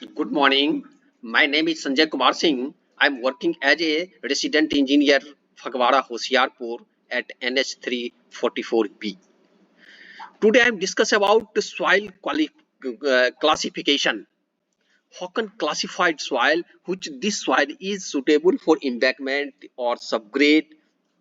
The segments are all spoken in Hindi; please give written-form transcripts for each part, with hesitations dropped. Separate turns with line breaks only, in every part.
Good morning. My name is Sanjay Kumar Singh. I'm working as a resident engineer Phagwara Hoshiarpur at NH344B. Today I'm discuss about the soil classification. How can classified soil which this soil is suitable for embankment or subgrade,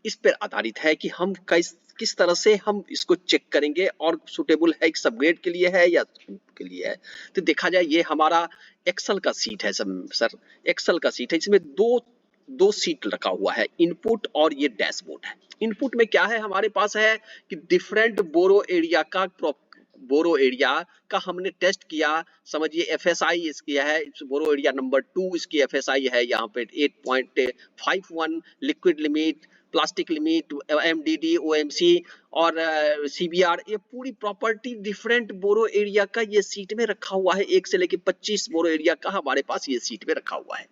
इस पर आधारित है कि हम किस तरह से हम इसको चेक करेंगे और सुटेबल है सबग्रेड के लिए है या के लिए है। तो देखा जाए ये हमारा एक्सेल का सीट है सर, एक्सेल का सीट है। इसमें दो सीट रखा हुआ है, इनपुट और ये डैशबोर्ड है। इनपुट में क्या है हमारे पास है कि डिफरेंट बोरो एरिया का हमने टेस्ट किया। समझिए एफएसआई इसकी है, बोरो एरिया नंबर 2 इसकी एफएसआई है यहाँ पे 8.51, liquid limit, plastic limit, MDD, OMC और सीबीआर, ये पूरी प्रॉपर्टी डिफरेंट बोरो एरिया का ये सीट में रखा हुआ है। 1 से लेके 25 बोरो एरिया का हमारे पास ये सीट में रखा हुआ है।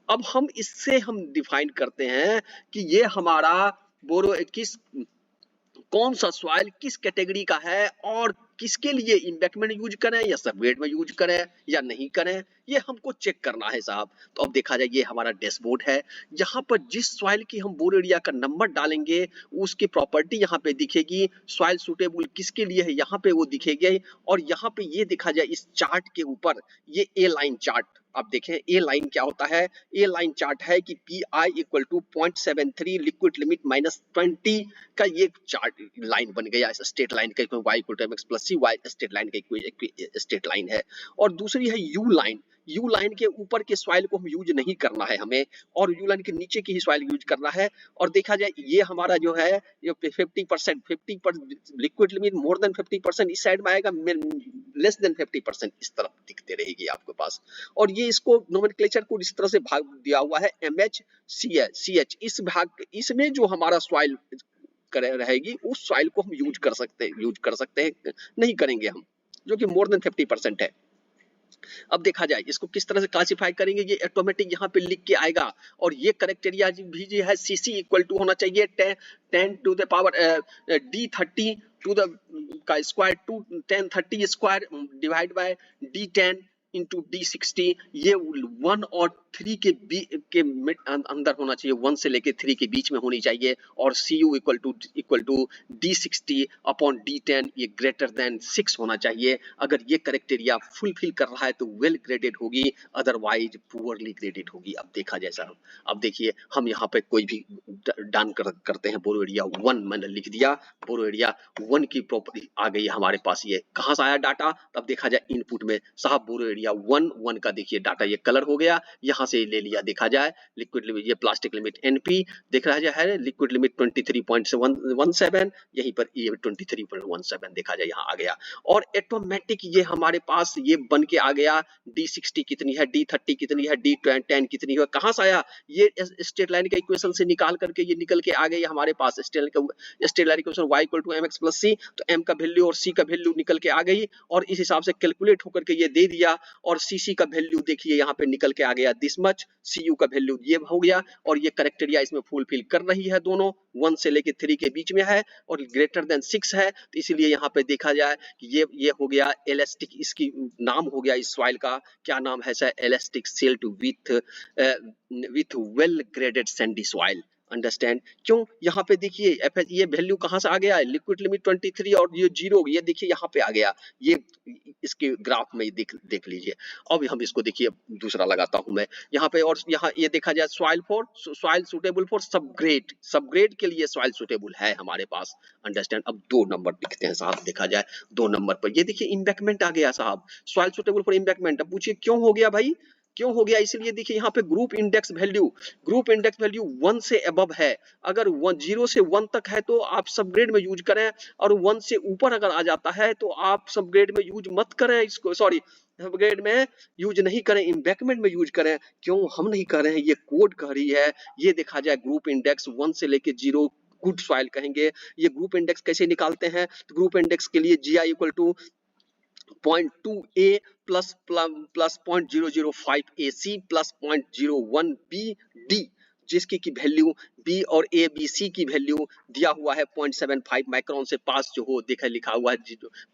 अब हम इससे हम डिफाइन करते हैं कि ये हमारा बोरो कौन सा सॉइल किस कैटेगरी का है और किसके लिए इम्बैक्टमेंट यूज करें या सबग्रेड में यूज करें या नहीं करें, ये हमको चेक करना है साहब। तो अब देखा जाए ये हमारा डैशबोर्ड है, जहां पर जिस सॉइल की हम बोरो एरिया का नंबर डालेंगे उसकी प्रॉपर्टी यहाँ पे दिखेगी। सॉइल सुटेबल किसके लिए है यहाँ पे वो दिखेगी। और यहाँ पे ये देखा जाए इस चार्ट के ऊपर ये ए लाइन चार्ट, आप देखें ए लाइन क्या होता है। ए लाइन चार्ट है कि P I equal to 0.73 liquid limit -20 का ये चार्ट लाइन बन गया। स्टेट लाइन का y equal to m x plus c, y state line का स्टेट लाइन है। और दूसरी है यू लाइन। यू लाइन के ऊपर के सॉइल को हम यूज नहीं करना है हमें, और यू लाइन के नीचे की ही सॉइल यूज करना है। और देखा जाए ये हमारा जो है ये 50% 50% लिक्विड लिमिट मोर देन 50% इस साइड में आएगा, लेस देन 50% इस तरफ दिखते रहेगी आपके पास। और ये इसको नोमेनक्लेचर को इस तरह से भाग दिया हुआ है MH CH। इस भाग इसमें जो हमारा सॉइल रहेगी उस सॉइल को हम यूज कर सकते हैं, नहीं करेंगे हम, जो कि मोर देन 50% है। अब देखा जाए इसको किस तरह से क्लासिफाई करेंगे, ये ऑटोमेटिक यहाँ पे लिख के आएगा। और ये करेक्टेरिया भी जो है सीसी इक्वल टू होना चाहिए 10 to the power D30 to the का square to 1030 square divide by D10 into D60। ये 1 और 3 के अंदर होना चाहिए, 1 से लेके 3 के बीच में होनी चाहिए। और CU equal to D60 upon D10, ये ग्रेटर देन 6 होना चाहिए। अगर ये करेक्टेरिया फुलफिल कर रहा है तो वेल ग्रेडेड होगी, अदरवाइज पुअरली ग्रेडेड होगी। अब देखा जैसा, अब देखिए हम यहाँ पे कोई भी डान करते हैं। बोरो एरिया 1 मैंने लिख दिया, बोरो एरिया 1 की प्रॉपर्टी आ गई हमारे पास। ये कहाँ से आया डाटा, तब देखा जाए इनपुट में साहब बोरो एरिया 1 का देखिए डाटा ये कलर हो गया, यहाँ से ले लिया। देखा जाए लिक्विड लिमिट, ये प्लास्टिक लिमिट NP देख रहा है, लिक्विड लिमिट 23.17, यहीं पर ये 23.17 देखा जाए यहाँ आ गया। और ऑटोमेटिक ये हमारे पास ये बन के आ गया। D60 कितनी है, D30 कितनी है, D10 कितनी है, कहाँ से आया, ये स्ट्रेट लाइन का इक्वेशन से निकाल करके ये निकल के आ गई हमारे पास। Straight line equation y equal to mx plus c, तो m का वैल्यू और c का वैल्यू निकल के आ गई और इस हिसाब से कैलकुलेट होकर के ये दे दिया। और cc का वैल्यू देखिए यहाँ पे निकल के आ गया दिस मच, cu का वैल्यू ये हो गया। और ये करेक्टेरिया इसमें फुलफिल कर रही है, दोनों 1 से लेके 3 के बीच में है और ग्रेटर देन 6 है। तो इसलिए यहाँ पे देखा जाए कि ये हो गया एलास्टिक, इसकी नाम हो गया इस सॉइल का, क्या नाम है sir, elastic silt with well graded Sandy soil. Understand क्यों, यहाँ पे देखिए ये वैल्यू कहाँ से आ गया है, लिक्विड लिमिट 23 और ये 0, ये देखिए यहाँ पे आ गया। ये इसके ग्राफ में देख लीजिए। अब हम इसको देखिए दूसरा लगाता हूं मैं यहाँ पे, और यहाँ ये देखा जाए सॉइल सुटेबल फॉर सबग्रेड के लिए सॉइल सुटेबल है हमारे पास। अंडरस्टैंड। अब 2 नंबर दिखते हैं साहब, देखा जाए 2 नंबर पर ये देखिए इम्बैकमेंट आ गया साहब, सॉइल सुटेबल फॉर इम्बैकमेंट। अब पूछिए क्यों हो गया भाई, क्यों हो गया, इसलिए देखिए यहाँ पे ग्रुप इंडेक्स वैल्यू 1 से अबव है। अगर 0 से 1 तक है तो आप सबग्रेड में यूज करें, और 1 से ऊपर अगर आ जाता है तो आप सबग्रेड में यूज मत करें इसको, सॉरी सबग्रेड में यूज नहीं करें, इम्बैकमेंट में यूज करें। क्यों हम नहीं कर रहे हैं, ये कोड कह रही है। ये देखा जाए ग्रुप इंडेक्स 1 से लेके 0 गुड सॉइल कहेंगे। ये ग्रुप इंडेक्स कैसे निकालते हैं, तो ग्रुप इंडेक्स के लिए GI इक्वल टू 0.2A प्लस 0.005AC प्लस 0.01BD। जिसकी की वैल्यू बी और ए बी सी की वैल्यू दिया हुआ है 0.75 माइक्रोन से पास जो हो देखा लिखा हुआ है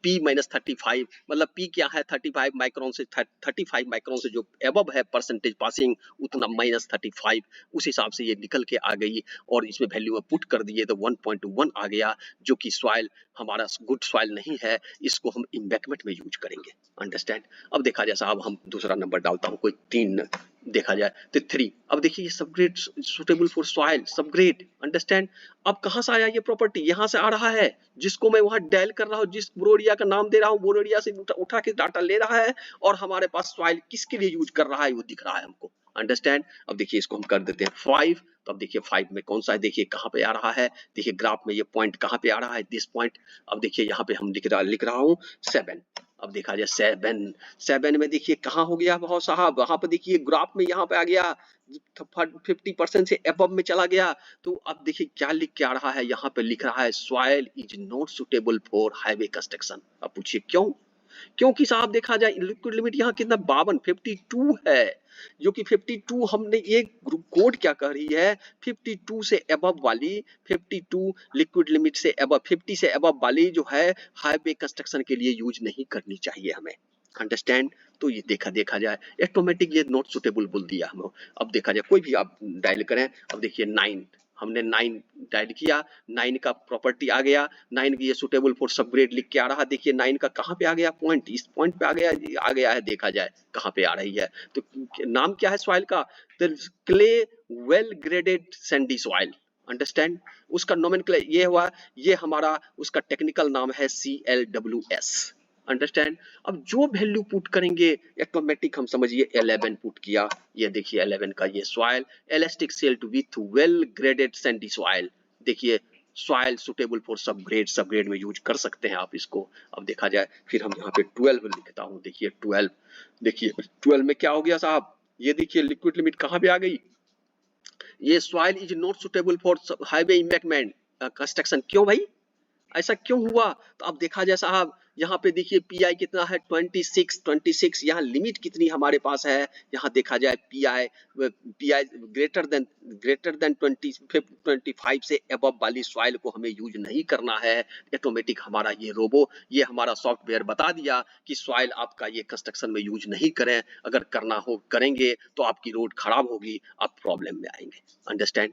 पी माइनस 35, मतलब पी क्या है 35 माइक्रोन से 35 माइक्रोन से जो एबव है परसेंटेज पासिंग उतना माइनस 35, उस हिसाब से ये निकल के आ गई और इसमें वैल्यू में पुट कर दिए तो 1.1 आ गया, जो कि सॉइल हमारा गुड सॉइल नहीं है, इसको हम इम्बैकमेंट में यूज करेंगे। अंडरस्टैंड। अब देखा जाए साहब हम दूसरा नंबर डालता हूँ, कोई 3 देखा जाए तो 3। अब देखिए ये subgrade suitable for soil subgrade. Understand. अब कहां से आया ये प्रॉपर्टी, यहां से आ रहा है, जिसको मैं वहां डायल कर रहा हूं, जिस बोरोडिया का नाम दे रहा हूं बोरोडिया से उठा के डाटा ले रहा है और हमारे पास सॉइल किसके लिए यूज कर रहा है वो दिख रहा है हमको। अंडरस्टैंड। अब देखिए इसको हम कर देते हैं 5। तो अब देखिए 5 में कौन सा है, देखिए कहां पे आ रहा है, देखिए ग्राफ में ये पॉइंट कहां पे आ रहा है, दिस पॉइंट। अब देखिए यहाँ पे हम लिख रहा हूँ 7। अब देखा जाए 7 में देखिए कहां हो गया बहुत साहब, वहां पे देखिए ग्राफ में यहाँ पे आ गया 50% से अबव में चला गया। तो अब देखिए क्या लिख के आ रहा है, यहाँ पे लिख रहा है soil is not suitable for highway construction. अब पूछिए क्यों, क्योंकि साहब देखा जाए लिक्विड लिमिट यहाँ कितना 52 है, जो कि 52 हमने ये कोड क्या कह रही है 52 से अबव वाली, 52 लिक्विड लिमिट से अबव 50 से अबव वाली जो है हाईवे कंस्ट्रक्शन के लिए यूज नहीं करनी चाहिए हमें। अंडरस्टैंड। तो ये देखा जाए ऑटोमेटिक ये नॉट सुटेबल बोल दिया हम। अब देखा जाए कोई भी आप डायल करें, अब देखिए 9 हमने 9 डायल किया, 9 का प्रॉपर्टी आ गया, 9 की ये सुटेबल फॉर सबग्रेड लिख के आ रहा, देखिए 9 का कहां पे आ गया पॉइंट, इस पॉइंट पे आ गया है, देखा जाए कहां पे आ रही है। तो नाम क्या है सॉइल का, clay well graded Sandy soil. Understand. उसका नोमेनक्लेचर ये हुआ, ये हमारा उसका टेक्निकल नाम है CLWS। अंडरस्टैंड। अब जो वैल्यू पुट करेंगे ऑटोमेटिक हम समझिए 11 पुट किया, ये देखिए 11 का ये soil elastic silt with well graded Sandy soil, देखिए सॉइल सुटेबल फॉर सबग्रेड में यूज कर सकते हैं आप इसको। अब देखा जाए फिर हम यहाँ पे 12 लिखता हूँ, देखिए 12, देखिए 12 में क्या हो गया साहब, ये देखिए लिक्विड लिमिट कहाँ पे आ गई, ये soil is not suitable for highway embankment construction. क्यों भाई, ऐसा क्यों हुआ। तो अब देखा जाए साहब यहाँ पे देखिए पीआई कितना है 26, यहाँ लिमिट कितनी हमारे पास है, यहाँ देखा जाए पीआई ग्रेटर देन 25 से अबव वाली सॉइल को हमें यूज नहीं करना है। ऑटोमेटिक हमारा ये रोबो, ये हमारा सॉफ्टवेयर बता दिया कि सॉइल आपका ये कंस्ट्रक्शन में यूज नहीं करें, अगर करना हो करेंगे तो आपकी रोड खराब होगी, आप प्रॉब्लम में आएंगे। अंडरस्टैंड।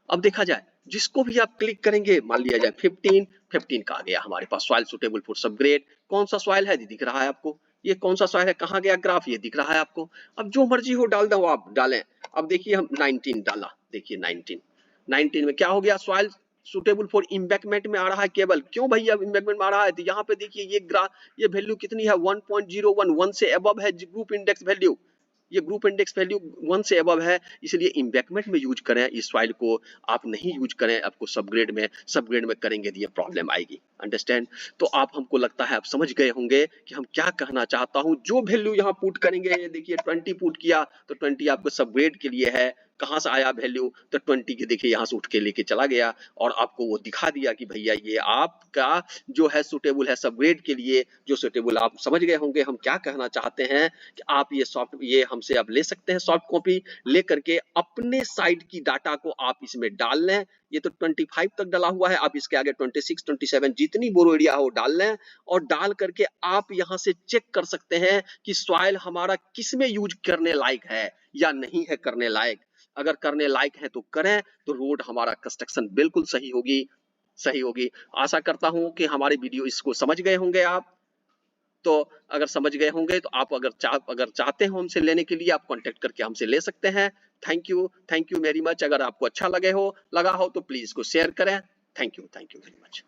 अब देखा जाए जिसको भी आप क्लिक करेंगे, मान लिया जाए 15 का आ गया हमारे पास सॉइल सुटेबल फॉर सबग्रेड। कौन सा सॉइल है दिख रहा है आपको, ये कौन सा सॉइल है, कहाँ गया ग्राफ, ये दिख रहा है आपको। अब जो मर्जी हो डाल दो आप डालें। अब देखिए हम 19 डाला, देखिए 19 में क्या हो गया, सॉइल सुटेबल फॉर इम्बैंकमेंट में आ रहा है केवल। क्यों भैया इम्बैंकमेंट में आ रहा है, तो यहाँ पे देखिए ये ग्राफ, ये वैल्यू कितनी है 1.01 से अबव है ग्रुप इंडेक्स वैल्यू, ये ग्रुप इंडेक्स वैल्यू 1 से अबव है, इसलिए इम्बैंकमेंट में यूज करें इस सॉइल को, आप नहीं यूज करें, आपको सबग्रेड में करेंगे तो ये प्रॉब्लम आएगी। अंडरस्टैंड। तो आप, हमको लगता है आप समझ गए होंगे कि हम क्या कहना चाहता हूं। जो वैल्यू यहाँ पुट करेंगे, ये देखिए 20 पुट किया तो 20 आपको सबग्रेड के लिए है, कहां से आया वैल्यू, तो 20 के देखिए यहाँ से उठ के लेके चला गया और आपको वो दिखा दिया कि भैया ये आपका जो है सुटेबल है सबग्रेड के लिए, जो सुटेबल, आप समझ गए होंगे हम क्या कहना चाहते हैं कि आप ये हमसे आप ले सकते हैं सॉफ्ट कॉपी लेकर के, अपने साइड की डाटा को आप इसमें डाल लें। ये तो 25 तक डाला हुआ है, आप इसके आगे 26, 27 जितनी बोरो एरिया हो डाल लें और डाल करके आप यहां से चेक कर सकते हैं कि सॉइल हमारा किसमें यूज करने लायक है या नहीं है करने लायक। अगर करने लायक है तो करें, तो रोड हमारा कंस्ट्रक्शन बिल्कुल सही होगी। आशा करता हूं कि हमारी वीडियो इसको समझ गए होंगे आप। तो अगर समझ गए होंगे तो आप अगर चाहते हो हमसे लेने के लिए, आप कांटेक्ट करके हमसे ले सकते हैं। Thank you very much. अगर आपको अच्छा लगा हो तो प्लीज इसको शेयर करें। Thank you very much.